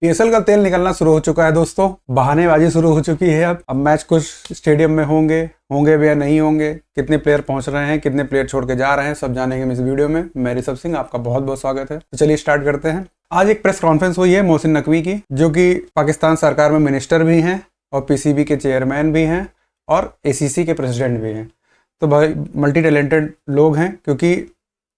PSL का तेल निकलना शुरू हो चुका है दोस्तों। बहानेबाजी शुरू हो चुकी है। अब मैच कुछ स्टेडियम में होंगे भी या नहीं होंगे, कितने प्लेयर पहुंच रहे हैं, कितने प्लेयर छोड़ के जा रहे हैं, सब जानेंगे इस वीडियो में। मैं ऋषभ सिंह, आपका बहुत बहुत स्वागत है। तो चलिए स्टार्ट करते हैं। आज एक प्रेस कॉन्फ्रेंस हुई है मोहसिन नकवी की, जो कि पाकिस्तान सरकार में मिनिस्टर भी हैं और पीसीबी के चेयरमैन भी हैं और एसीसी के प्रेसिडेंट भी हैं। तो भाई मल्टी टैलेंटेड लोग हैं, क्योंकि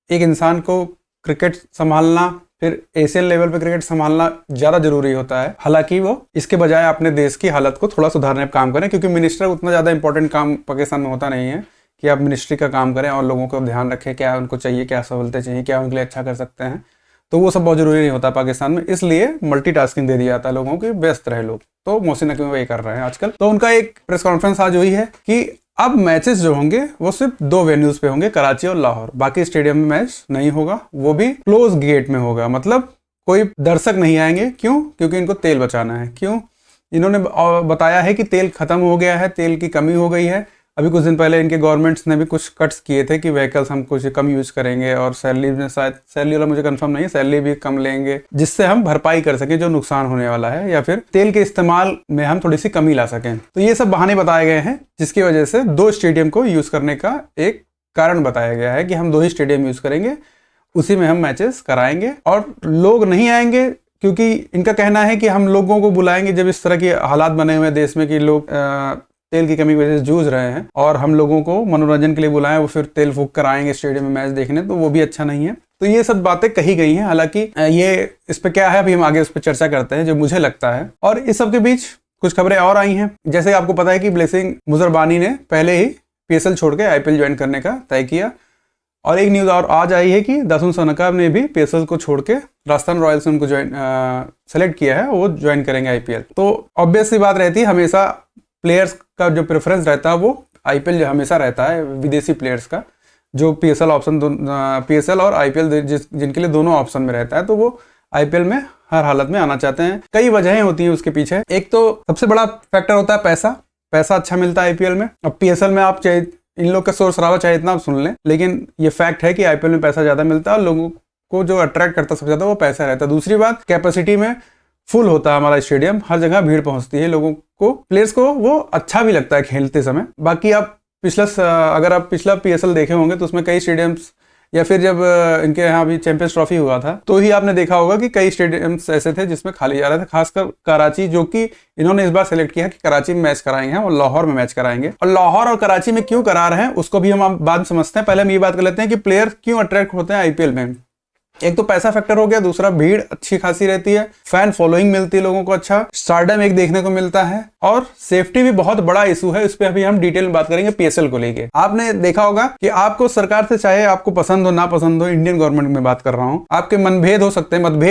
एक इंसान को क्रिकेट संभालना, फिर एशियन लेवल पे क्रिकेट संभालना ज़्यादा जरूरी होता है। हालांकि वो इसके बजाय अपने देश की हालत को थोड़ा सुधारने पर काम करें, क्योंकि मिनिस्टर उतना ज़्यादा इंपॉर्टेंट काम पाकिस्तान में होता नहीं है कि आप मिनिस्ट्री का काम करें और लोगों को ध्यान रखें, क्या उनको चाहिए, क्या सहूलतें चाहिए, क्या उनके लिए अच्छा कर सकते हैं। तो वो सब बहुत जरूरी नहीं होता पाकिस्तान में, इसलिए मल्टीटास्किंग दे दिया जाता है लोगों की, व्यस्त रहे लोग। तो मोहसिन नकवी वही कर रहे हैं आजकल। तो उनका एक प्रेस कॉन्फ्रेंस आज हुई है कि अब मैचेस जो होंगे वो सिर्फ 2 वेन्यूज पे होंगे, कराची और लाहौर। बाकी स्टेडियम में मैच नहीं होगा, वो भी क्लोज गेट में होगा। मतलब कोई दर्शक नहीं आएंगे। क्यों? क्योंकि इनको तेल बचाना है। क्यों? इन्होंने बताया है कि तेल खत्म हो गया है, तेल की कमी हो गई है। अभी कुछ दिन पहले इनके गवर्नमेंट्स ने भी कुछ कट्स किए थे कि व्हीकल्स हम कुछ कम यूज करेंगे, और सैलरी में शायद, सैलरी वाला मुझे कंफर्म नहीं है, सैलरी भी कम लेंगे, जिससे हम भरपाई कर सकें जो नुकसान होने वाला है, या फिर तेल के इस्तेमाल में हम थोड़ी सी कमी ला सकें। तो ये सब बहाने बताए गए हैं, जिसकी वजह से 2 स्टेडियम को यूज करने का एक कारण बताया गया है कि हम 2 ही स्टेडियम यूज करेंगे, उसी में हम मैचेस कराएंगे और लोग नहीं आएंगे। क्योंकि इनका कहना है कि हम लोगों को बुलाएंगे जब इस तरह के हालात बने हुए हैं देश में कि लोग तेल की कमी की वजह से जूझ रहे हैं, और हम लोगों को मनोरंजन के लिए बुलाएं, वो फिर तेल फूक कर आएंगे स्टेडियम में मैच देखने, तो वो भी अच्छा नहीं है। तो ये सब बातें कही गई हैं। हालांकि ये इस पे क्या है, अभी हम आगे उस पर चर्चा करते हैं, जो मुझे लगता है। और इस सब के बीच कुछ खबरें और आई हैं। जैसे आपको पता है कि ब्लेसिंग मुजरबानी ने पहले ही पीएसएल छोड़ के आईपीएल ज्वाइन करने का तय किया, और एक न्यूज़ और आज आई है कि दासुन सनकाब ने भी पीएसएल को छोड़ के राजस्थान रॉयल्स ने उनको सेलेक्ट किया है, वो ज्वाइन करेंगे आईपीएल। तो ऑब्वियस सी बात रहती है, हमेशा प्लेयर्स का जो प्रेफरेंस रहता है वो आईपीएल हमेशा रहता है, विदेशी प्लेयर्स का। जो पीएसएल और आईपीएल जिनके लिए दोनों ऑप्शन में रहता है, तो वो आईपीएल में हर हालत में आना चाहते हैं। कई वजहें होती हैं उसके पीछे। एक तो सबसे बड़ा फैक्टर होता है पैसा अच्छा मिलता है आईपीएल में। अब पीएसएल में आप चाहे इन लोग का शोर शराबा चाहे इतना आप सुन लें, लेकिन ये फैक्ट है कि आईपीएल में पैसा ज्यादा मिलता है, और लोगों को जो अट्रैक्ट करता है सबसे ज्यादा वो पैसा रहता है। दूसरी बात, कैपेसिटी में फुल होता है हमारा स्टेडियम, हर जगह भीड़ पहुंचती है लोगों को, प्लेयर्स को वो अच्छा भी लगता है खेलते समय। बाकी आप अगर आप पिछला पीएसएल देखे होंगे तो उसमें कई स्टेडियम्स, या फिर जब इनके यहाँ भी चैंपियंस ट्रॉफी हुआ था, तो ही आपने देखा होगा कि कई स्टेडियम्स ऐसे थे जिसमें खाली जा रहे थे। खासकर कराची, जो कि इन्होंने इस बार सेलेक्ट किया है कि कराची में मैच कराएंगे और लाहौर में मैच कराएंगे। और लाहौर और कराची में क्यों करा रहे हैं उसको भी हम बाद में समझते हैं। पहले हम ये बात कर लेते हैं कि प्लेयर क्यों अट्रैक्ट होते हैं आईपीएल में। एक तो पैसा फैक्टर हो गया, दूसरा भीड़ अच्छी खासी रहती है, फैन फॉलोइंग मिलती है लोगों को, अच्छा स्टारडम एक देखने को मिलता है, और सेफ्टी भी बहुत बड़ा इशू है। उस पर अभी हम डिटेल में बात करेंगे पीएसएल को लेके। आपने देखा होगा कि आपको सरकार से, चाहे आपको पसंद हो ना पसंद हो, इंडियन गवर्नमेंट में बात कर रहा हूं, आपके मतभेद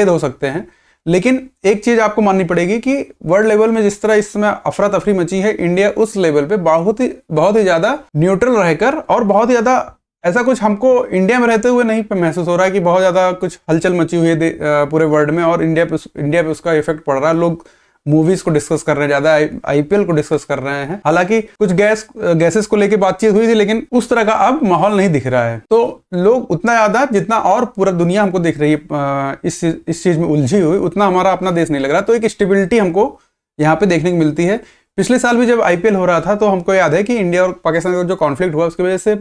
हो सकते हैं, लेकिन एक चीज आपको माननी पड़ेगी कि वर्ल्ड लेवल में जिस तरह इस समय अफरा तफरी मची है, इंडिया उस लेवल पे बहुत ही ज्यादा न्यूट्रल रहकर, और बहुत ही ज्यादा ऐसा कुछ हमको इंडिया में रहते हुए नहीं महसूस हो रहा है कि बहुत ज्यादा कुछ हलचल मची हुई है पूरे वर्ल्ड में, और इंडिया पे उसका इफेक्ट पड़ रहा है। लोग मूवीज को डिस्कस कर रहे हैं, ज्यादा आईपीएल को डिस्कस कर रहे हैं। हालांकि कुछ गैसेस को लेके बातचीत हुई थी, लेकिन उस तरह का अब माहौल नहीं दिख रहा है। तो लोग उतना ज्यादा, जितना और पूरा दुनिया हमको दिख रही है इस चीज में उलझी हुई, उतना हमारा अपना देश नहीं लग रहा। तो एक स्टेबिलिटी हमको यहाँ पे देखने को मिलती है। पिछले साल भी जब आईपीएल हो रहा था तो हमको याद है कि इंडिया और पाकिस्तान का जो कॉन्फ्लिक्ट हुआ उसकी वजह से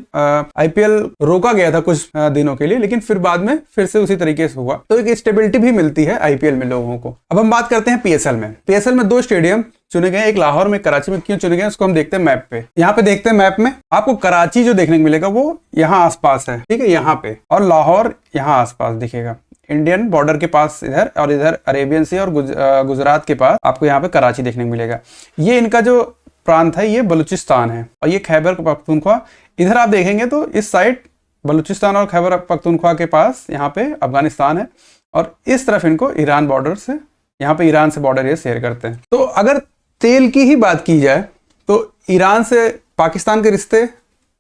आईपीएल रोका गया था कुछ दिनों के लिए, लेकिन फिर बाद में फिर से उसी तरीके से हुआ। तो एक स्टेबिलिटी भी मिलती है आईपीएल में लोगों को। अब हम बात करते हैं पीएसएल में। पीएसएल में 2 स्टेडियम चुने गए, एक लाहौर में, कराची में। क्यों चुने गए उसको हम देखते हैं मैप पे। यहाँ पे देखते हैं मैप में, आपको कराची जो देखने को मिलेगा वो यहाँ आसपास है, ठीक है, यहाँ पे, और लाहौर यहाँ आसपास दिखेगा, इंडियन बॉर्डर के पास इधर, और इधर अरेबियन सी और गुजरात के पास आपको यहाँ पे कराची देखने को मिलेगा। ये इनका जो प्रांत है ये बलूचिस्तान है, और ये खैबर पख्तूनख्वा। इधर आप देखेंगे तो इस साइड बलूचिस्तान और खैबर पख्तूनख्वा के पास यहाँ पे अफगानिस्तान है, और इस तरफ इनको ईरान बॉर्डर से, यहाँ पे ईरान से बॉर्डर ये शेयर करते हैं। तो अगर तेल की ही बात की जाए तो ईरान से पाकिस्तान के रिश्ते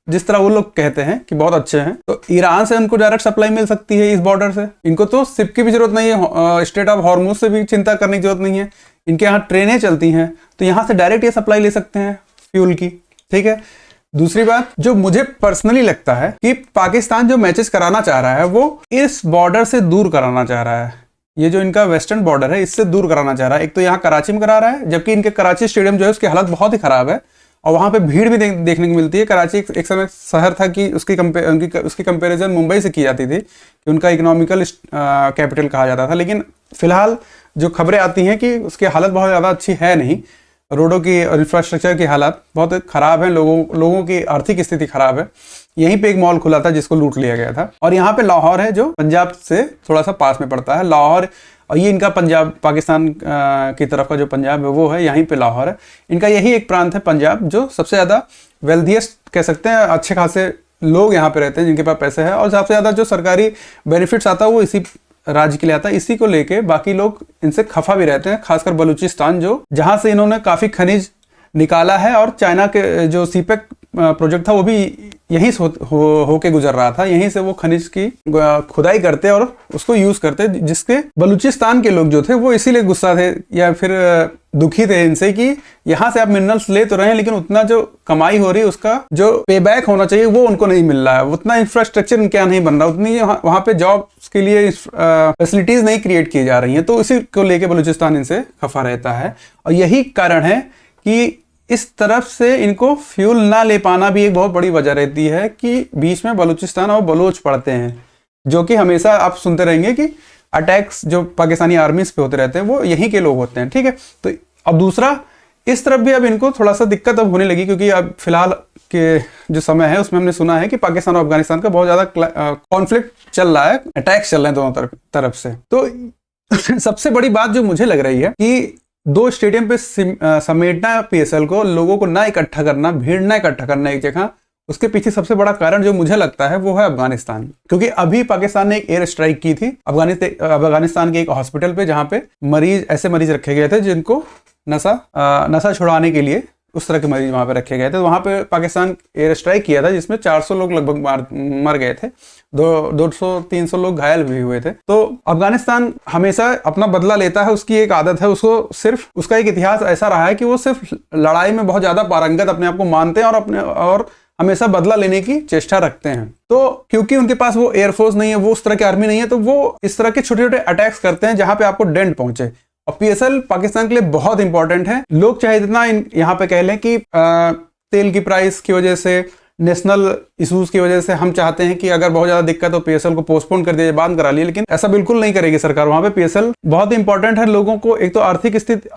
जिस तरह वो लोग कहते हैं कि बहुत अच्छे हैं, तो ईरान से उनको डायरेक्ट सप्लाई मिल सकती है इस बॉर्डर से। इनको तो शिप की भी जरूरत नहीं है, स्ट्रेट ऑफ हॉर्मुज से भी चिंता करने की जरूरत नहीं है। इनके यहाँ ट्रेनें चलती हैं, तो यहाँ से डायरेक्ट ये सप्लाई ले सकते हैं फ्यूल की, ठीक है। दूसरी बात जो मुझे पर्सनली लगता है कि पाकिस्तान जो मैचेस कराना चाह रहा है वो इस बॉर्डर से दूर कराना चाह रहा है। ये जो इनका वेस्टर्न बॉर्डर है इससे दूर कराना चाह रहा है। एक तो यहाँ कराची में करा रहा है, जबकि इनके कराची स्टेडियम जो है उसकी हालत बहुत ही खराब है और वहाँ पे भीड़ भी देखने को मिलती है। कराची एक समय शहर था कि उसकी कंपेरिजन मुंबई से की जाती थी कि उनका इकोनॉमिकल कैपिटल कहा जाता था, लेकिन फिलहाल जो खबरें आती हैं कि उसकी हालत बहुत ज़्यादा अच्छी है नहीं। रोडों की और इंफ्रास्ट्रक्चर की हालत बहुत ख़राब है, लोगों की आर्थिक स्थिति ख़राब है। यहीं पे एक मॉल खुला था जिसको लूट लिया गया था। और यहाँ पे लाहौर है जो पंजाब से थोड़ा सा पास में पड़ता है। लाहौर, और ये इनका पंजाब, पाकिस्तान की तरफ का जो पंजाब है वो है, यहीं पे लाहौर है। इनका यही एक प्रांत है पंजाब जो सबसे ज़्यादा वेल्थिएस्ट कह सकते हैं, अच्छे खासे लोग यहाँ पे रहते हैं जिनके पास पैसे है, और सबसे ज़्यादा जो सरकारी बेनिफिट्स आता है वो इसी राज्य के लिए आता है। इसी को लेके बाकी लोग इनसे खफा भी रहते हैं, खासकर बलूचिस्तान जो जहाँ से इन्होंने काफ़ी खनिज निकाला है, और चाइना के जो सीपेक प्रोजेक्ट था वो भी यहीं से होके गुजर रहा था। यहीं से वो खनिज की खुदाई करते और उसको यूज करते, जिसके बलूचिस्तान के लोग जो थे वो इसीलिए गुस्सा थे या फिर दुखी थे इनसे कि यहाँ से आप मिनरल्स ले तो रहे हैं लेकिन उतना जो कमाई हो रही है उसका जो पे बैक होना चाहिए वो उनको नहीं मिल रहा है, उतना इंफ्रास्ट्रक्चर क्या नहीं बन रहा, उतनी वहाँ पे जॉब्स के लिए फैसिलिटीज नहीं क्रिएट की जा रही हैं। तो इसी को लेके बलूचिस्तान इनसे खफा रहता है, और यही कारण है कि इस तरफ से इनको फ्यूल ना ले पाना भी एक बहुत बड़ी वजह रहती है कि बीच में बलूचिस्तान और बलोच पड़ते हैं, जो कि हमेशा आप सुनते रहेंगे कि अटैक्स जो पाकिस्तानी आर्मीज पे होते रहते हैं वो यहीं के लोग होते हैं। ठीक है, तो अब दूसरा इस तरफ भी अब इनको थोड़ा सा दिक्कत अब होने लगी, क्योंकि अब फिलहाल के जो समय है उसमें हमने सुना है कि पाकिस्तान और अफगानिस्तान का बहुत ज्यादा कॉन्फ्लिक्ट चल रहा है, अटैक्स चल रहे हैं दोनों तरफ से। तो सबसे बड़ी बात जो मुझे लग रही है कि दो स्टेडियम पे समेटना पीएसएल को, लोगों को ना इकट्ठा करना, भीड़ ना इकट्ठा करना एक जगह, उसके पीछे सबसे बड़ा कारण जो मुझे लगता है वो है अफगानिस्तान। क्योंकि अभी पाकिस्तान ने एक एयर स्ट्राइक की थी अफगानिस्तान के एक हॉस्पिटल पे, जहां पे ऐसे मरीज रखे गए थे जिनको नशा छुड़ाने के लिए उस तरह के मरीज वहां पे रखे गए थे। तो वहां पे पाकिस्तान एयर स्ट्राइक किया था जिसमें 400 लोग लगभग मर गए थे, 200-300 लोग घायल भी हुए थे। तो अफगानिस्तान हमेशा अपना बदला लेता है, उसकी एक आदत है, उसको सिर्फ उसका एक इतिहास ऐसा रहा है कि वो सिर्फ लड़ाई में बहुत ज्यादा पारंगत अपने आप को मानते हैं और हमेशा बदला लेने की चेष्टा रखते हैं। तो क्योंकि उनके पास वो एयरफोर्स नहीं है, वो उस तरह की आर्मी नहीं है, तो वो इस तरह के छोटे छोटे अटैक्स करते हैं जहां पे आपको डेंट पहुंचे। और पीएसएल पाकिस्तान के लिए बहुत इंपॉर्टेंट है। लोग चाहे जितना यहाँ पे कह लें कि तेल की प्राइस की वजह से, नेशनल इश्यूज की वजह से हम चाहते हैं कि अगर बहुत ज्यादा दिक्कत हो पीएसएल को पोस्टपोन कर दिया, बंद करा लिया, लेकिन ऐसा बिल्कुल नहीं करेगी सरकार। वहां पे पीएसएल बहुत इंपॉर्टेंट है लोगों को, एक तो आर्थिक स्थिति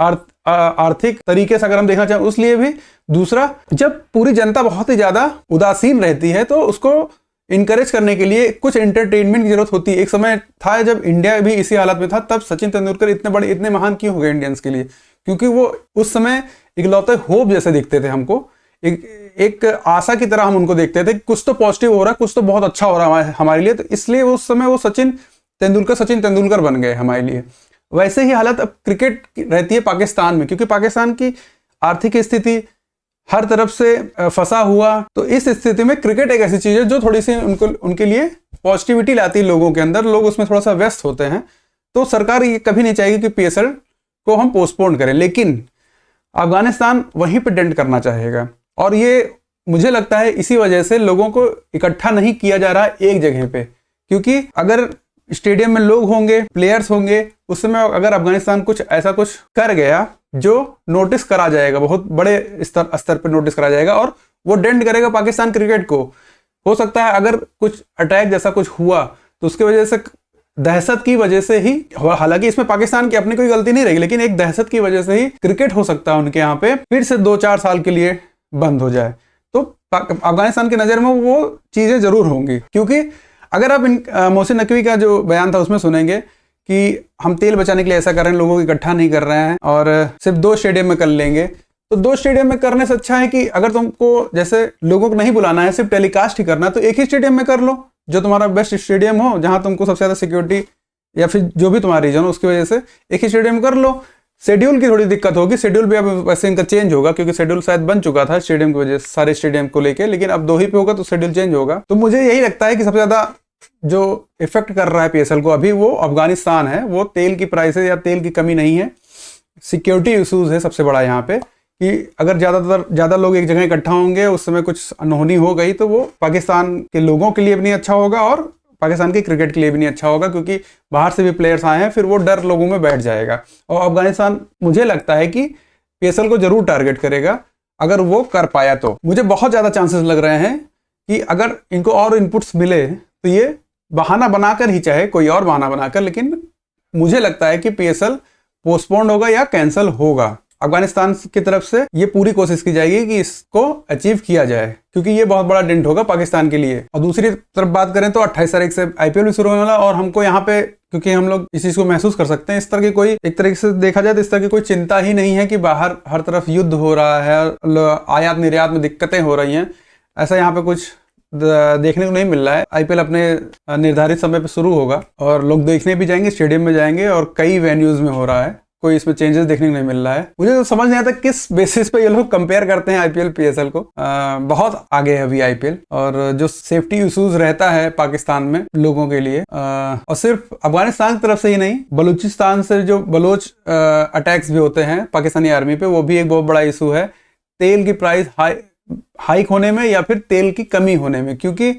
आर्थिक तरीके से अगर हम देखना चाहें उसलिए भी, दूसरा जब पूरी जनता बहुत ही ज्यादा उदासीन रहती है तो उसको इनकरेज करने के लिए कुछ एंटरटेनमेंट की जरूरत होती है। एक समय था जब इंडिया भी इसी हालत में था, तब सचिन तेंदुलकर इतने महान क्यों हो गए इंडियंस के लिए? क्योंकि वो उस समय इकलौते होप जैसे दिखते थे हमको, एक आशा की तरह हम उनको देखते थे, कुछ तो पॉजिटिव हो रहा है, कुछ तो बहुत अच्छा हो रहा है हमारे लिए। तो इसलिए उस समय वो सचिन तेंदुलकर बन गए हमारे लिए। वैसे ही हालत अब क्रिकेट रहती है पाकिस्तान में, क्योंकि पाकिस्तान की आर्थिक स्थिति हर तरफ से फंसा हुआ। तो इस स्थिति में क्रिकेट एक ऐसी चीज है जो थोड़ी सी उनके लिए पॉजिटिविटी लाती है लोगों के अंदर, लोग उसमें थोड़ा सा व्यस्त होते हैं। तो सरकार ये कभी नहीं चाहेगी कि पीएसएल को हम पोस्टपोन करें, लेकिन अफगानिस्तान वहीं पे डेंट करना चाहेगा। और ये मुझे लगता है इसी वजह से लोगों को इकट्ठा नहीं किया जा रहा एक जगह पे, क्योंकि अगर स्टेडियम में लोग होंगे, प्लेयर्स होंगे, उस समय अगर अफगानिस्तान ऐसा कुछ कर गया जो नोटिस करा जाएगा, बहुत बड़े स्तर पर नोटिस करा जाएगा और वो डेंट करेगा पाकिस्तान क्रिकेट को। हो सकता है अगर कुछ अटैक जैसा कुछ हुआ तो उसकी वजह से, दहशत की वजह से ही, हालांकि इसमें पाकिस्तान की अपनी कोई गलती नहीं रहेगी, लेकिन एक दहशत की वजह से ही क्रिकेट हो सकता है उनके यहाँ पे फिर से 2-4 साल के लिए बंद हो जाए। तो अफगानिस्तान की नजर में वो चीजें जरूर होंगी, क्योंकि अगर आप मोहसिन नकवी का जो बयान था उसमें सुनेंगे कि हम तेल बचाने के लिए ऐसा कर रहे हैं, लोगों को इकट्ठा नहीं कर रहे हैं और सिर्फ 2 स्टेडियम में कर लेंगे। तो 2 स्टेडियम में करने से अच्छा है कि अगर तुमको जैसे लोगों को नहीं बुलाना है, सिर्फ टेलीकास्ट ही करना है, तो एक ही स्टेडियम में कर लो जो तुम्हारा बेस्ट स्टेडियम हो, जहां तुमको सबसे ज्यादा सिक्योरिटी या फिर जो भी तुम्हारा रीजन हो उसकी वजह से एक ही स्टेडियम कर लो। शेड्यूल की थोड़ी दिक्कत होगी, शेड्यूल भी अब वैसे इनका चेंज होगा, क्योंकि शेड्यूल शायद बन चुका था स्टेडियम की वजह से, सारे स्टेडियम को लेके, लेकिन अब 2 ही पे होगा तो शेड्यूल चेंज होगा। तो मुझे यही लगता है कि सबसे ज्यादा जो इफेक्ट कर रहा है पीएसएल को अभी वो अफगानिस्तान है। वो तेल की प्राइसेस या तेल की कमी नहीं है, सिक्योरिटी इशूज है सबसे बड़ा यहाँ पे, कि अगर ज्यादा लोग एक जगह इकट्ठा होंगे, उस समय कुछ अनहोनी हो गई तो वो पाकिस्तान के लोगों के लिए भी नहीं अच्छा होगा और पाकिस्तान के क्रिकेट के लिए भी नहीं अच्छा होगा, क्योंकि बाहर से भी प्लेयर्स आए हैं, फिर वो डर लोगों में बैठ जाएगा। और अफगानिस्तान मुझे लगता है कि PSL को जरूर टारगेट करेगा, अगर वो कर पाया तो। मुझे बहुत ज़्यादा चांसेस लग रहे हैं कि अगर इनको और इनपुट्स मिले तो ये बहाना बनाकर ही, चाहे कोई और बहाना बनाकर, लेकिन मुझे लगता है कि PSL पोस्टपोन्ड होगा या कैंसिल होगा। अफगानिस्तान की तरफ से ये पूरी कोशिश की जाएगी कि इसको अचीव किया जाए, क्योंकि ये बहुत बड़ा डेंट होगा पाकिस्तान के लिए। और दूसरी तरफ बात करें तो 28 तारीख से IPL भी शुरू होने वाला, और हमको यहाँ पे, क्योंकि हम लोग इस चीज को महसूस कर सकते हैं, इस तरह की कोई, एक तरीके से देखा जाए तो इस तरह की कोई चिंता ही नहीं है कि बाहर हर तरफ युद्ध हो रहा है, आयात निर्यात में दिक्कतें हो रही हैं। ऐसा यहाँ पे कुछ देखने को नहीं मिल रहा है। IPL अपने निर्धारित समय पे शुरू होगा और लोग देखने भी जाएंगे, स्टेडियम में जाएंगे, और कई वेन्यूज में हो रहा है। कोई इसमें चेंजेस देखने को नहीं मिल रहा है। मुझे तो समझ नहीं आता किस बेसिस पे ये लोग कंपेयर करते हैं IPL PSL को। बहुत आगे है अभी IPL, और जो सेफ्टी इश्यूज रहता है पाकिस्तान में लोगों के लिए, और सिर्फ अफगानिस्तान की तरफ से ही नहीं, बलूचिस्तान से जो बलोच अटैक्स भी होते हैं पाकिस्तानी आर्मी पे, वो भी एक बहुत बड़ा इशू है। तेल की प्राइस हाइक होने में या फिर तेल की कमी होने में, क्योंकि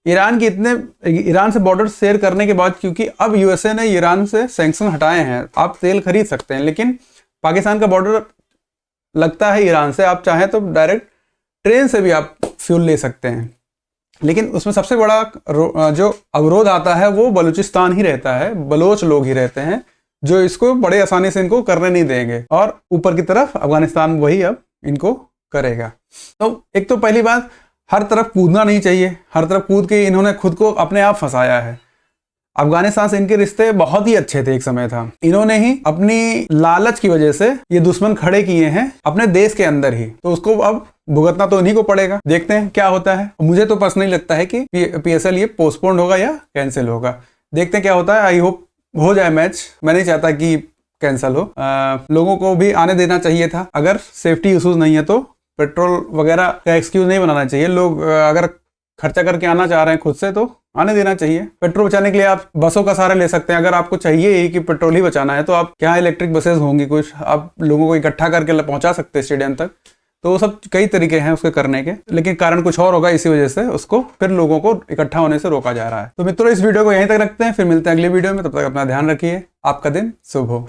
ईरान से बॉर्डर शेयर करने के बाद, क्योंकि अब USA ने ईरान से सैंक्शन हटाए हैं, आप तेल खरीद सकते हैं, लेकिन पाकिस्तान का बॉर्डर लगता है ईरान से। आप चाहें तो डायरेक्ट ट्रेन से भी आप फ्यूल ले सकते हैं, लेकिन उसमें सबसे बड़ा जो अवरोध आता है वो बलूचिस्तान ही रहता है, बलोच लोग ही रहते हैं, जो इसको बड़े आसानी से इनको करने नहीं देंगे, और ऊपर की तरफ अफगानिस्तान वही अब इनको करेगा। तो एक तो पहली बात, हर तरफ कूदना नहीं चाहिए। हर तरफ कूद के इन्होंने खुद को अपने आप फंसाया है। अफगानिस्तान से इनके रिश्ते बहुत ही अच्छे थे एक समय था, इन्होंने ही अपनी लालच की वजह से ये दुश्मन खड़े किए हैं अपने देश के अंदर ही, तो उसको अब भुगतना तो इन्हीं को पड़ेगा। देखते हैं क्या होता है। मुझे तो पर्सनली लगता है कि PSL ये पोस्टपोन्ड होगा या कैंसिल होगा। देखते हैं क्या होता है। आई होप हो जाए मैच। मैं नहीं चाहता कि कैंसिल हो। लोगों को भी आने देना चाहिए था। अगर सेफ्टी इश्यूज नहीं है तो पेट्रोल वगैरह का एक्सक्यूज नहीं बनाना चाहिए। लोग अगर खर्चा करके आना चाह रहे हैं खुद से तो आने देना चाहिए। पेट्रोल बचाने के लिए आप बसों का सहारा ले सकते हैं। अगर आपको चाहिए ही कि पेट्रोल ही बचाना है तो आप क्या इलेक्ट्रिक बसेस होंगी कुछ, आप लोगों को इकट्ठा करके पहुंचा सकते हैं स्टेडियम तक। तो वो सब कई तरीके हैं उसके करने के, लेकिन कारण कुछ और होगा, इसी वजह से उसको फिर लोगों को इकट्ठा होने से रोका जा रहा है। तो मित्रों, इस वीडियो को यहीं तक रखते हैं, फिर मिलते हैं अगले वीडियो में। तब तक अपना ध्यान रखिए। आपका दिन शुभ हो।